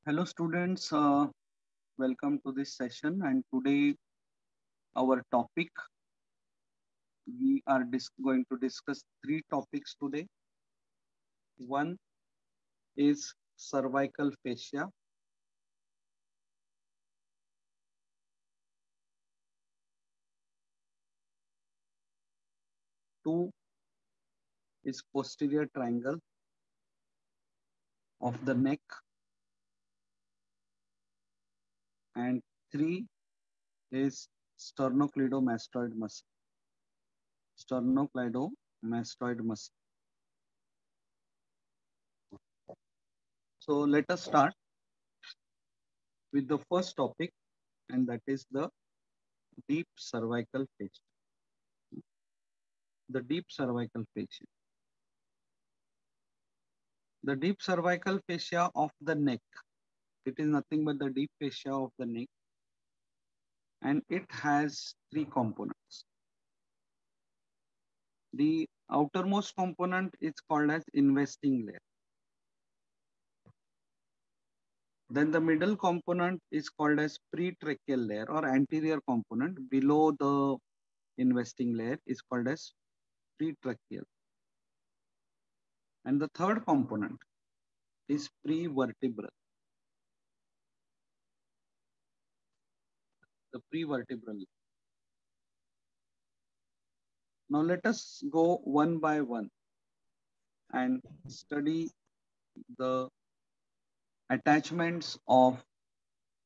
Hello students, welcome to this session, and today our topic, we are going to discuss three topics today. One is cervical fascia, two is posterior triangle of the neck, and three is sternocleidomastoid muscle. Sternocleidomastoid muscle. So let us start with the first topic, and that is the deep cervical fascia. The deep cervical fascia. The deep cervical fascia of the neck. It is nothing but the deep fascia of the neck, and it has three components. The outermost component is called as investing layer. Then the middle component is called as pretracheal layer, or anterior component below the investing layer is called as pretracheal. And the third component is prevertebral. The prevertebral. Now let us go one by one and study the attachments of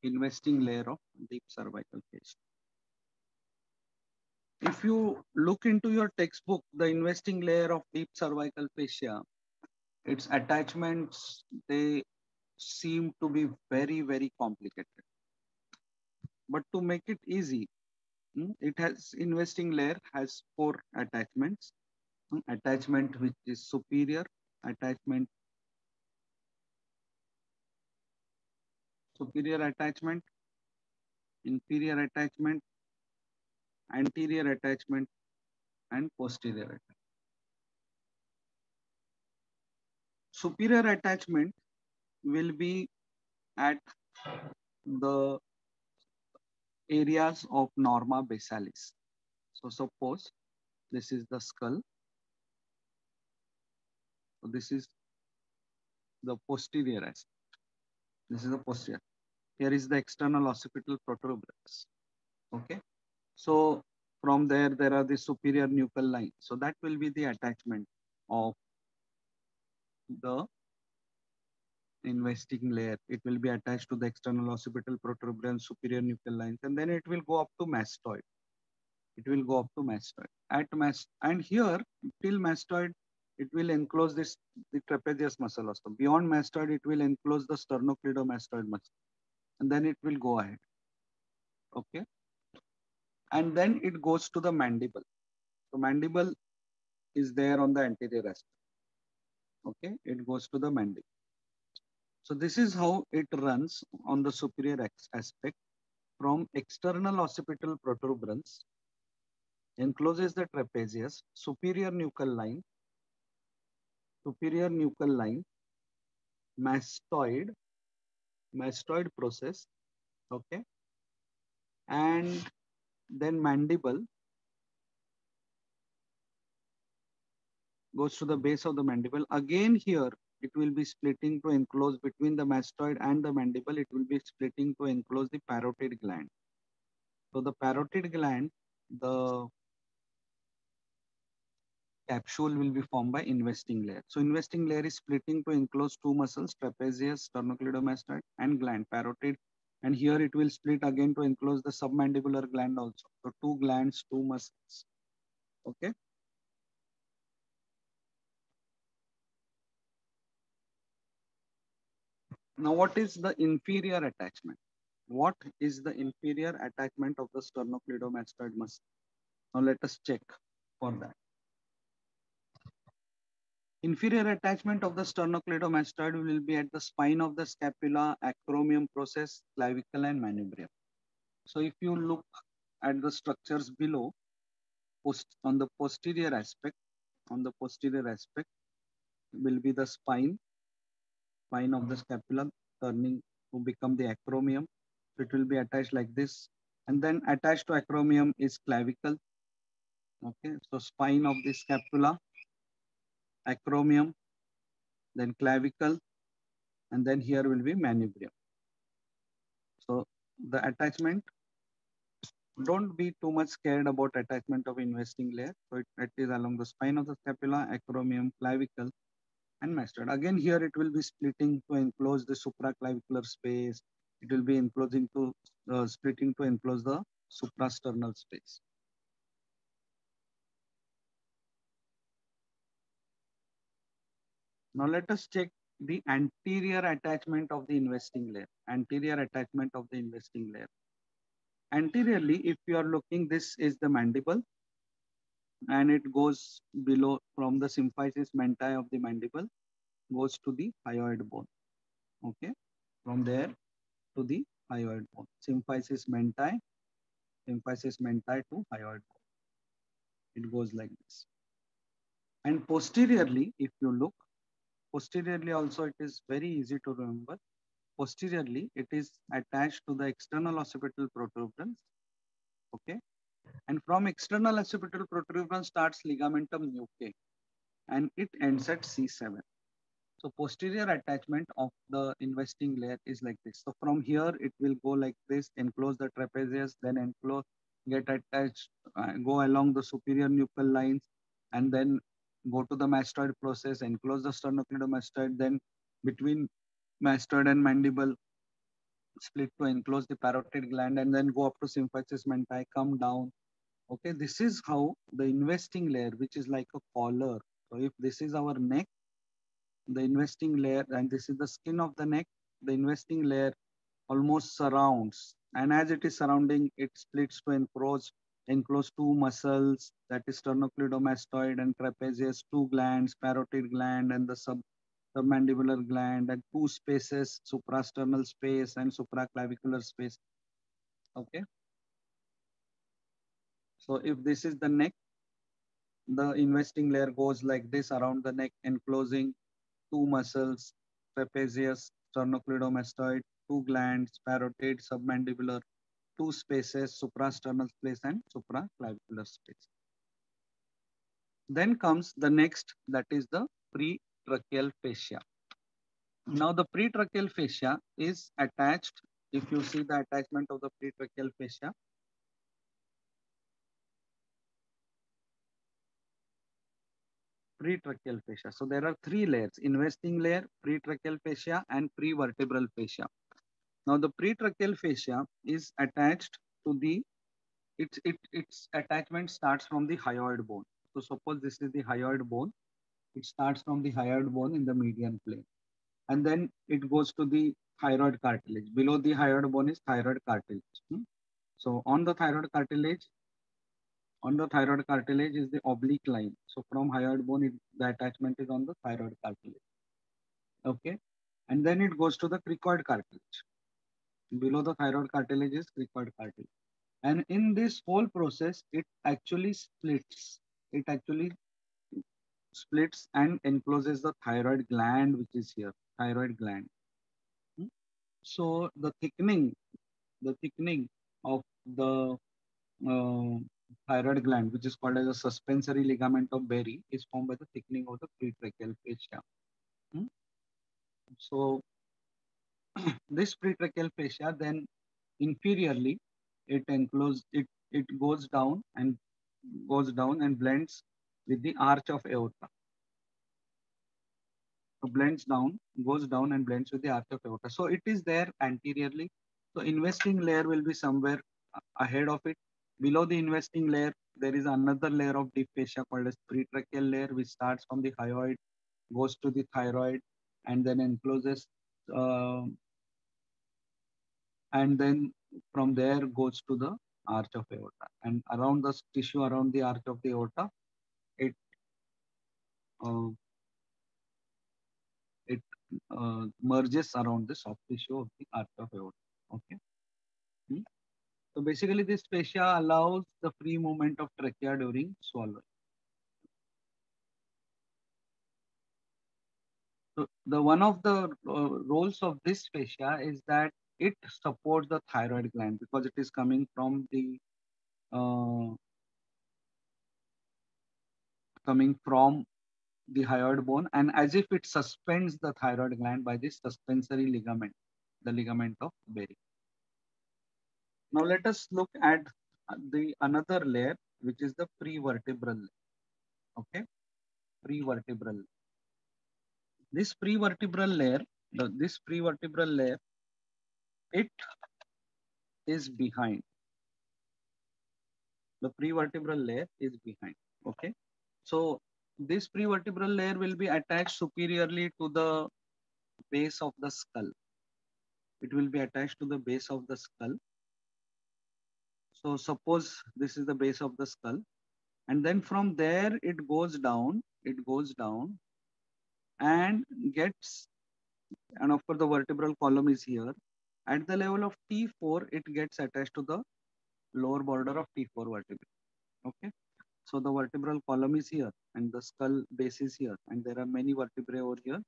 investing layer of deep cervical fascia. If you look into your textbook, the investing layer of deep cervical fascia, its attachments, they seem to be very, very complicated. But to make it easy, it has investing layer has four attachments. Attachment which is superior, attachment, superior attachment, inferior attachment, anterior attachment, and posterior attachment. Superior attachment will be at the areas of norma basalis. So suppose this is the skull. So this is the posterior aspect. This is the posterior. Here is the external occipital protuberance. Okay. So from there are the superior nuchal line. So that will be the attachment of the investing layer. It will be attached to the external occipital protuberance, superior nuchal lines, and then it will go up to mastoid. It will go up to mastoid. And here till mastoid, it will enclose the trapezius muscle also. Beyond mastoid, it will enclose the sternocleidomastoid muscle, and then it will go ahead. Okay, and then it goes to the mandible. So mandible is there on the anterior aspect. Okay, it goes to the mandible. So this is how it runs on the superior aspect from external occipital protuberance, encloses the trapezius, superior nuchal line, mastoid process, okay, and then mandible goes to the base of the mandible. Again here, it will be splitting to enclose between the mastoid and the mandible. It will be splitting to enclose the parotid gland. So the parotid gland, the capsule will be formed by investing layer. So investing layer is splitting to enclose two muscles, trapezius, sternocleidomastoid, and gland, parotid. And here it will split again to enclose the submandibular gland also. So two glands, two muscles. Okay. Now what is the inferior attachment? What is the inferior attachment of the sternocleidomastoid muscle? Now let us check for that. Inferior attachment of the sternocleidomastoid will be at the spine of the scapula, acromion process, clavicle, and manubrium. So if you look at the structures below, on the posterior aspect, will be the spine of the scapula turning to become the acromion. So it will be attached like this. And then attached to acromion is clavicle. Okay, so spine of the scapula, acromion, then clavicle, and then here will be manubrium. So the attachment, don't be too much scared about attachment of investing layer. So it is along the spine of the scapula, acromion, clavicle, and mastoid. Again, here it will be splitting to enclose the supraclavicular space. It will be enclosing to splitting to enclose the suprasternal space. Now let us check the anterior attachment of the investing layer. Anterior attachment of the investing layer. Anteriorly, if you are looking, this is the mandible, and it goes below from the symphysis mentae of the mandible, goes to the hyoid bone. Okay, from there to the hyoid bone. Symphysis mentae to hyoid bone. It goes like this. And posteriorly, if you look, posteriorly also it is very easy to remember. Posteriorly, it is attached to the external occipital protuberance. Okay, and from external occipital protuberance starts ligamentum nuchae, and it ends at C7. So posterior attachment of the investing layer is like this. So from here, it will go like this, enclose the trapezius, then enclose, get attached, go along the superior nuchal lines, and then go to the mastoid process, enclose the sternocleidomastoid, then between mastoid and mandible, split to enclose the parotid gland, and then go up to symphysis mentae, come down. Okay, this is how the investing layer, which is like a collar. So if this is our neck, the investing layer, and this is the skin of the neck, the investing layer almost surrounds. And as it is surrounding, it splits to enclose two muscles, that is sternocleidomastoid and trapezius, two glands, parotid gland and the submandibular gland, and two spaces, suprasternal space and supraclavicular space. Okay. So if this is the neck, the investing layer goes like this around the neck, enclosing two muscles, trapezius, sternocleidomastoid, two glands, parotid, submandibular, two spaces, suprasternal space and supraclavicular space. Then comes the next, that is the pretracheal fascia. Now the pretracheal fascia is attached, if you see the attachment of the pretracheal fascia, pretracheal fascia. So there are three layers: investing layer, pretracheal fascia, and prevertebral fascia. Now the pretracheal fascia is attached to the, its attachment starts from the hyoid bone. So suppose this is the hyoid bone. It starts from the hyoid bone in the median plane, and then it goes to the thyroid cartilage. Below the hyoid bone is thyroid cartilage. So on the thyroid cartilage, is the oblique line. So from hyoid bone, the attachment is on the thyroid cartilage. Okay, and then it goes to the cricoid cartilage. Below the thyroid cartilage is cricoid cartilage. And in this whole process, it actually splits. It actually splits and encloses the thyroid gland, which is here, thyroid gland. So the thickening of the thyroid gland, which is called as a suspensory ligament of Berry, is formed by the thickening of the pretracheal fascia. So this pretracheal fascia, then inferiorly, it goes down and blends with the arch of aorta. So goes down and blends with the arch of aorta. So it is there anteriorly. So investing layer will be somewhere ahead of it. Below the investing layer, there is another layer of deep fascia called as pretracheal layer, which starts from the hyoid, goes to the thyroid, and then encloses, uh, and then from there goes to the arch of aorta. And around the tissue around the arch of the aorta, it uh, it merges around the soft tissue of the arch of aorta. Okay. Hmm. So basically, this fascia allows the free movement of trachea during swallowing. So the one of the roles of this fascia is that it supports the thyroid gland because it is uh, coming from the hyoid bone, and as if it suspends the thyroid gland by this suspensory ligament, the ligament of Berry. Now let us look at the another layer, which is the prevertebral layer. Okay, prevertebral. This prevertebral layer, this prevertebral layer, it is behind. The prevertebral layer is behind. Okay, so this prevertebral layer will be attached superiorly to the base of the skull. It will be attached to the base of the skull. So suppose this is the base of the skull, and then from there it goes down and gets, and of course the vertebral column is here. At the level of T4, it gets attached to the lower border of T4 vertebrae. Okay. So the vertebral column is here and the skull base is here, and there are many vertebrae over here.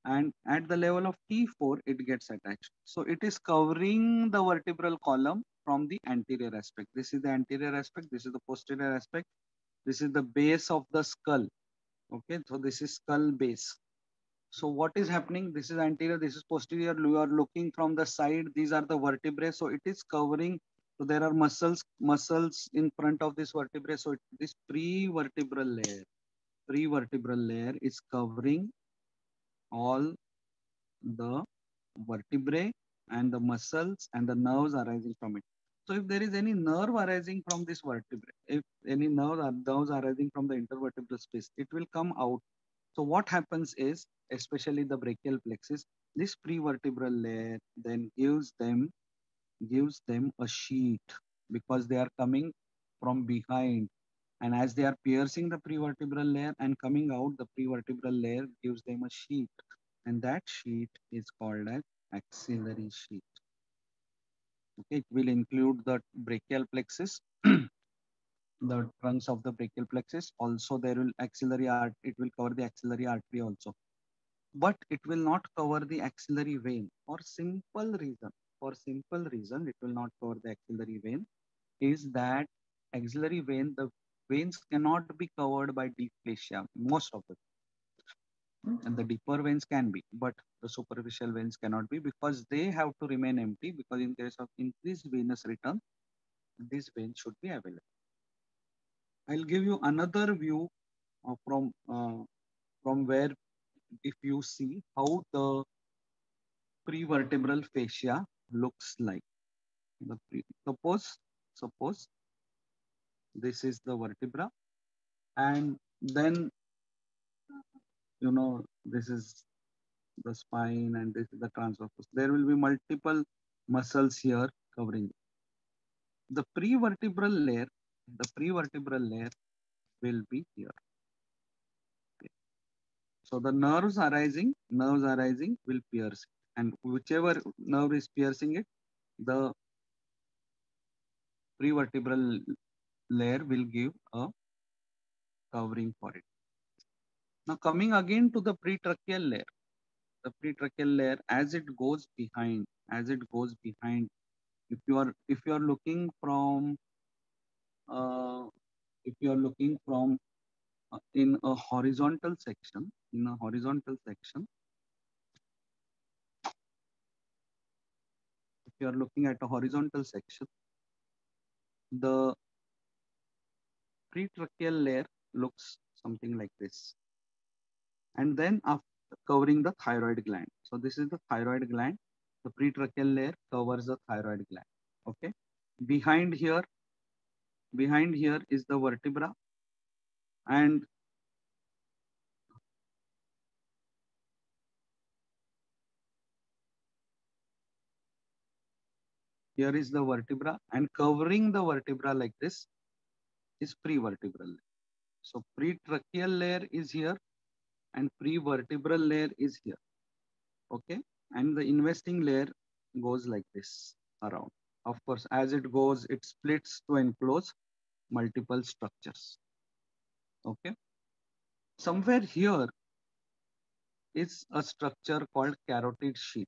And at the level of T4, it gets attached. So it is covering the vertebral column from the anterior aspect. This is the anterior aspect. This is the posterior aspect. This is the base of the skull. Okay, so this is skull base. So what is happening? This is anterior, this is posterior. You are looking from the side. These are the vertebrae. So it is covering. So there are muscles in front of this vertebrae. So this prevertebral layer is covering all the vertebrae and the muscles and the nerves arising from it. So if there is any nerve arising from this vertebrae, if any nerves arising from the intervertebral space, it will come out. So what happens is, especially the brachial plexus, this prevertebral layer then gives them a sheet because they are coming from behind. And as they are piercing the prevertebral layer and coming out, the prevertebral layer gives them a sheet. And that sheet is called as axillary sheet. Okay, it will include the brachial plexus, the trunks of the brachial plexus. Also, there will axillary art. It will cover the axillary artery also, but it will not cover the axillary vein for simple reason. For simple reason, it will not cover the axillary vein is that axillary vein, the veins cannot be covered by deep fascia most of the time. And the deeper veins can be, but the superficial veins cannot be because they have to remain empty because in case of increased venous return, these veins should be available. I'll give you another view from where if you see how the prevertebral fascia looks like. Suppose this is the vertebra, and then this is the spine and this is the transverse. There will be multiple muscles here covering the prevertebral layer. The prevertebral layer will be here. Okay. So the nerves arising will pierce it. And whichever nerve is piercing it, the prevertebral layer will give a covering for it. Now coming again to the pretracheal layer. The pretracheal layer, as it goes behind, if you are looking from in a horizontal section, if you are looking at a horizontal section, the pretracheal layer looks something like this. And then after covering the thyroid gland. So this is the thyroid gland. The pretracheal layer covers the thyroid gland. Okay. Behind here is the vertebra, and here is the vertebra, and covering the vertebra like this is prevertebral layer. So pretracheal layer is here and prevertebral layer is here. Okay. And the investing layer goes like this around. Of course, as it goes, it splits to enclose multiple structures. Okay. Somewhere here, is a structure called carotid sheath.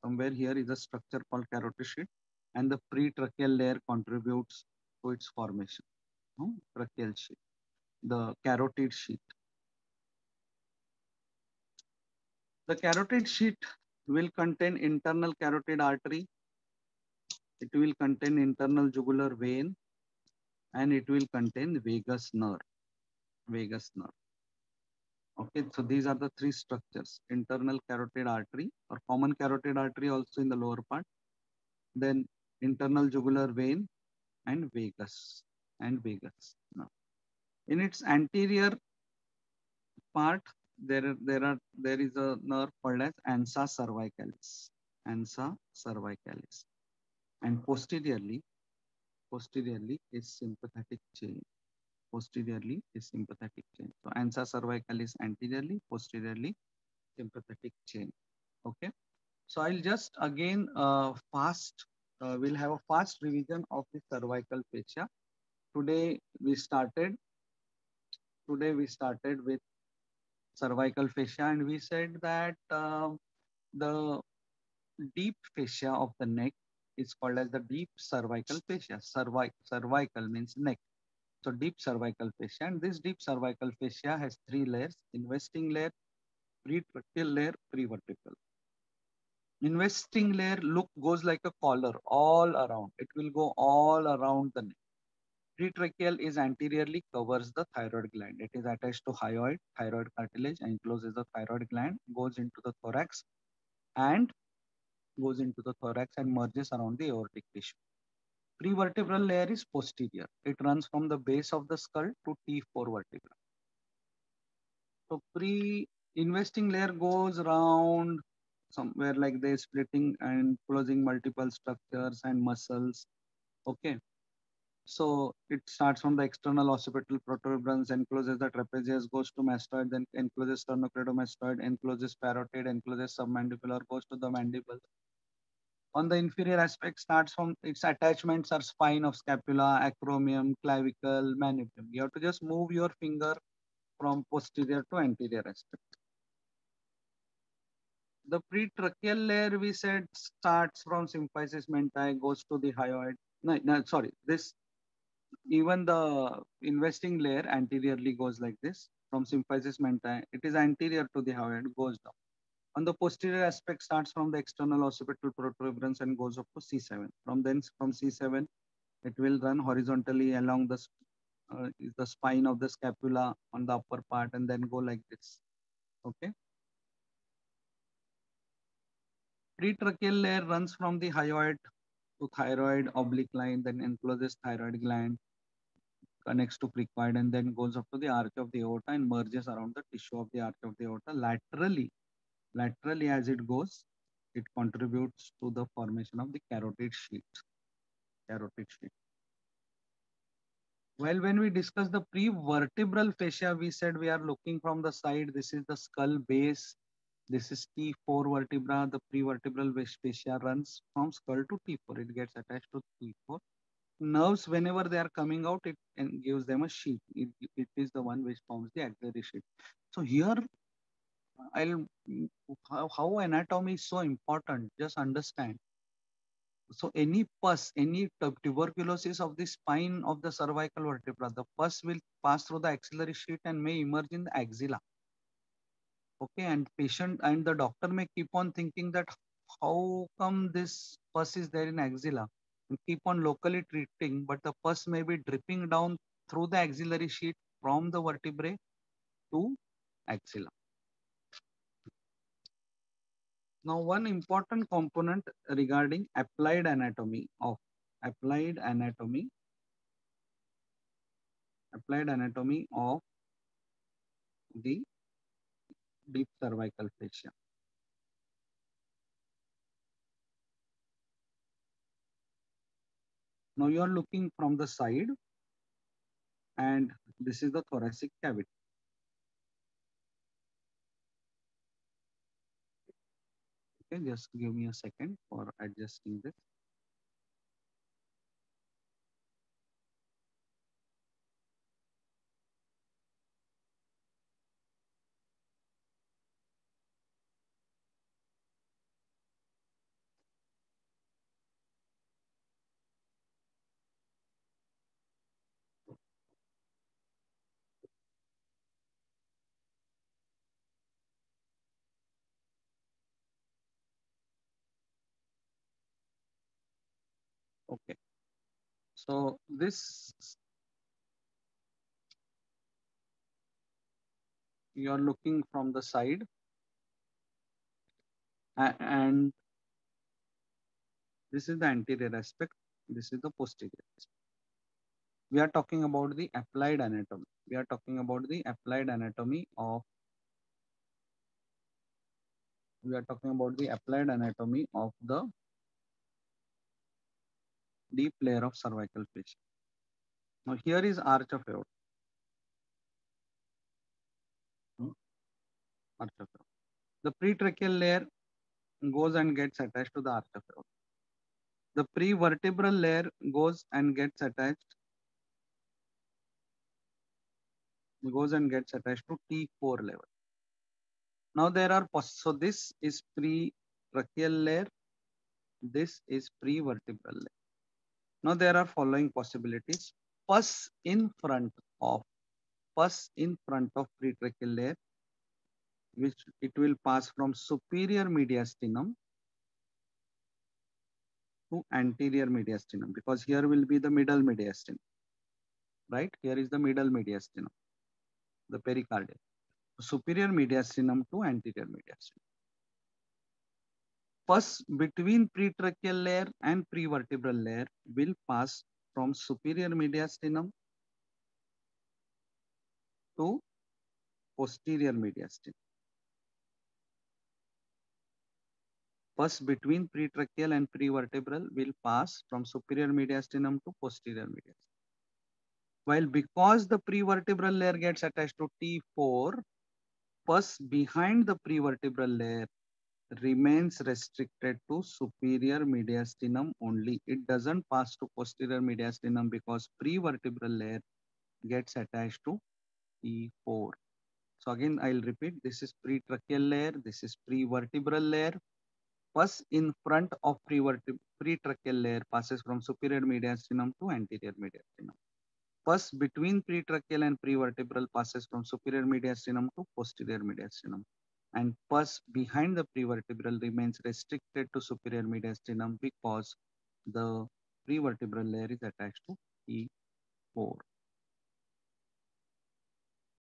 Somewhere here is a structure called carotid sheath, and the pretracheal layer contributes to its formation. Tracheal sheath, the carotid sheath. The carotid sheath will contain internal carotid artery, it will contain internal jugular vein, and it will contain vagus nerve. Vagus nerve. Okay, so these are the three structures: internal carotid artery or common carotid artery also in the lower part, then internal jugular vein and vagus nerve. In its anterior part, there is a nerve called as ansa cervicalis. Ansa cervicalis. And posteriorly is sympathetic chain. Posteriorly is sympathetic chain. So ansa cervicalis anteriorly, posteriorly sympathetic chain. Okay. So I'll just again we'll have a fast revision of the cervical fascia. Today we started with cervical fascia, and we said that the deep fascia of the neck is called as the deep cervical fascia. Cervical means neck. So deep cervical fascia, and this deep cervical fascia has three layers: investing layer, pretracheal layer, prevertebral. Investing layer goes like a collar all around. It will go all around the neck. Pretracheal is anteriorly covers the thyroid gland. It is attached to hyoid, thyroid cartilage, encloses the thyroid gland, goes into the thorax and merges around the aortic tissue. Prevertebral layer is posterior. It runs from the base of the skull to T4 vertebra. So pre-investing layer goes around somewhere like this, splitting and closing multiple structures and muscles. Okay. So it starts from the external occipital protuberance, encloses the trapezius, goes to mastoid, then encloses sternocleidomastoid, encloses parotid, encloses submandibular, goes to the mandible. On the inferior aspect, starts from its attachments are spine of scapula, acromion, clavicle, manubrium. You have to just move your finger from posterior to anterior aspect. The pretracheal layer we said starts from symphysis mentae, goes to the hyoid. No, sorry. Even the investing layer anteriorly goes like this from symphysis mentae. It is anterior to the hyoid, goes down. On the posterior aspect starts from the external occipital protuberance and goes up to C7. From C7, it will run horizontally along the spine of the scapula on the upper part and then go like this. Okay. Pretracheal layer runs from the hyoid to thyroid oblique line, then encloses thyroid gland, connects to cricoid, and then goes up to the arch of the aorta and merges around the tissue of the arch of the aorta. Laterally as it goes, it contributes to the formation of the carotid sheath. Carotid sheath. Well, when we discuss the prevertebral fascia, we said we are looking from the side. This is the skull base. This is T4 vertebra. The prevertebral fascia runs from skull to T4. It gets attached to T4. Nerves, whenever they are coming out, it gives them a sheath. It is the one which forms the axillary sheath. So here, how anatomy is so important. Just understand. So any pus, any tuberculosis of the spine of the cervical vertebra, the pus will pass through the axillary sheath and may emerge in the axilla. Okay, and patient and the doctor may keep on thinking that how come this pus is there in axilla and keep on locally treating, but the pus may be dripping down through the axillary sheath from the vertebrae to axilla. Now, one important component regarding applied anatomy of the deep cervical fascia. Now you are looking from the side and this is the thoracic cavity. Okay, just give me a second for adjusting this. Okay. So this you are looking from the side, and this is the anterior aspect. This is the posterior aspect. We are talking about the applied anatomy. We are talking about the applied anatomy of. We are talking about the applied anatomy of the deep layer of cervical fascia. Now here is arch of aorta. Arch of aorta. The pretracheal layer goes and gets attached to the arch of aorta. The prevertebral layer goes and gets attached to T4 level. Now there are so this is pretracheal layer, this is prevertebral layer. Now there are following possibilities. Pus in front of pretracheal layer, which it will pass from superior mediastinum to anterior mediastinum, because here will be the middle mediastinum, right? Here is the middle mediastinum, the pericardium. Superior mediastinum to anterior mediastinum. Pus between pretracheal layer and prevertebral layer will pass from superior mediastinum to posterior mediastinum. Pus between pretracheal and prevertebral will pass from superior mediastinum to posterior mediastinum. While because the prevertebral layer gets attached to T4, pus behind the prevertebral layer remains restricted to superior mediastinum only. It doesn't pass to posterior mediastinum because prevertebral layer gets attached to T4. So again, I'll repeat, this is pretracheal layer, this is prevertebral layer. Pus in front of pretracheal layer passes from superior mediastinum to anterior mediastinum. Pus between pretracheal and prevertebral passes from superior mediastinum to posterior mediastinum. And pus behind the prevertebral remains restricted to superior mediastinum because the prevertebral layer is attached to T4.